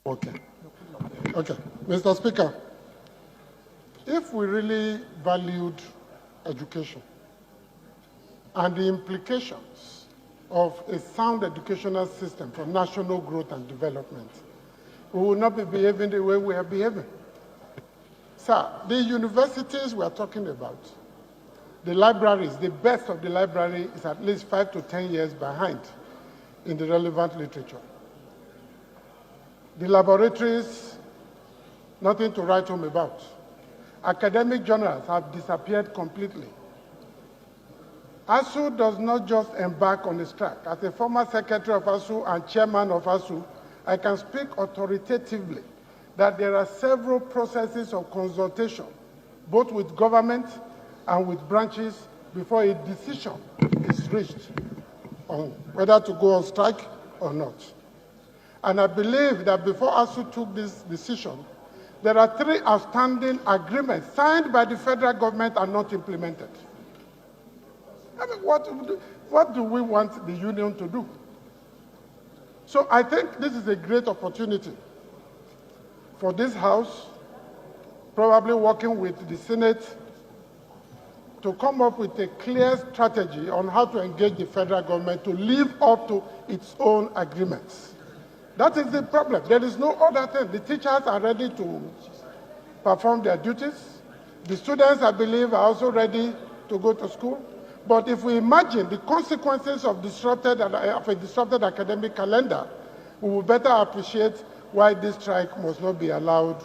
Okay. Okay. Mr. Speaker, if we really valued education and the implications of a sound educational system for national growth and development, we will not be behaving the way we are behaving. Sir, the universities we are talking about, the libraries, the best of the library is at least 5 to 10 years behind in the relevant literature. The laboratories, nothing to write home about. Academic journals have disappeared completely. ASUU does not just embark on a strike. As a former secretary of ASUU and chairman of ASUU, I can speak authoritatively that there are several processes of consultation, both with government and with branches, before a decision is reached on whether to go on strike or not. And I believe that before ASUU took this decision, there are 3 outstanding agreements signed by the federal government and not implemented. I mean, what do we want the union to do? So I think this is a great opportunity for this House, probably working with the Senate, to come up with a clear strategy on how to engage the federal government to live up to its own agreements. That is the problem. There is no other thing. The teachers are ready to perform their duties. The students, I believe, are also ready to go to school. But if we imagine the consequences of a disrupted academic calendar, we will better appreciate why this strike must not be allowed,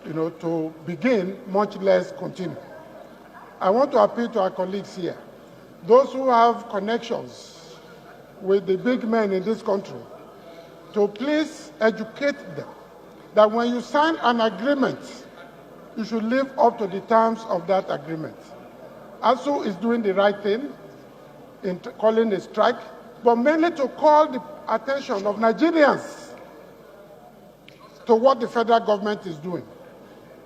to begin, much less continue. I want to appeal to our colleagues here, those who have connections with the big men in this country, to please educate them that when you sign an agreement, you should live up to the terms of that agreement. ASUU is doing the right thing in calling a strike, but mainly to call the attention of Nigerians to what the federal government is doing.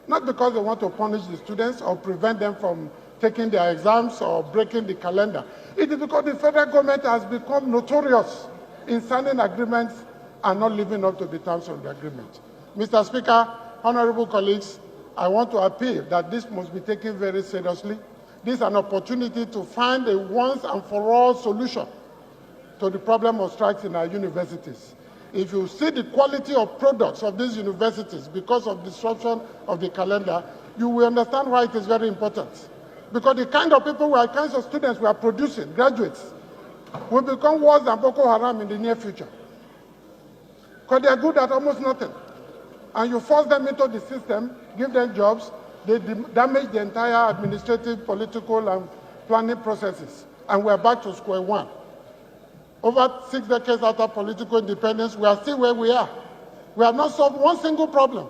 Not because they want to punish the students or prevent them from taking their exams or breaking the calendar. It is because the federal government has become notorious in signing agreements and not living up to the terms of the agreement. Mr. Speaker, honorable colleagues, I want to appeal that this must be taken very seriously. This is an opportunity to find a once and for all solution to the problem of strikes in our universities. If you see the quality of products of these universities because of disruption of the calendar, you will understand why it is very important. Because the kind of people, the kinds of students we are producing, graduates, will become worse than Boko Haram in the near future. Because they are good at almost nothing. And you force them into the system, give them jobs, they damage the entire administrative, political, and planning processes. And we are back to square one. Over 6 decades after political independence, we are still where we are. We have not solved one single problem.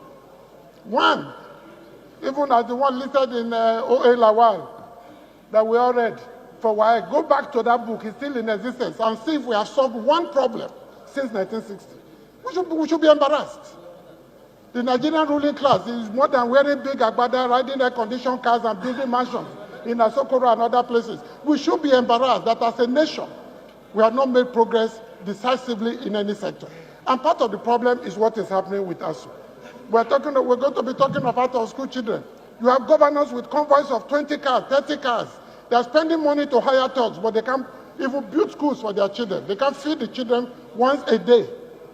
One. Even as the one listed in O.A. Lawal that we all read for a while. Go back to that book, it's still in existence, and see if we have solved one problem since 1960. We should be embarrassed. The Nigerian ruling class is more than wearing big agbada, riding air-conditioned cars and building mansions in Asokoro and other places. We should be embarrassed that as a nation, we have not made progress decisively in any sector. And part of the problem is what is happening with ASUU. We're going to be talking about our school children. You have governors with convoys of 20 cars, 30 cars. They are spending money to hire thugs, but they can't even build schools for their children. They can't feed the children once a day.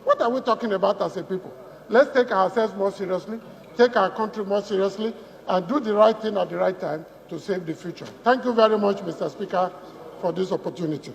What are we talking about as a people? Let's take ourselves more seriously, take our country more seriously, and do the right thing at the right time to save the future. Thank you very much, Mr. Speaker, for this opportunity.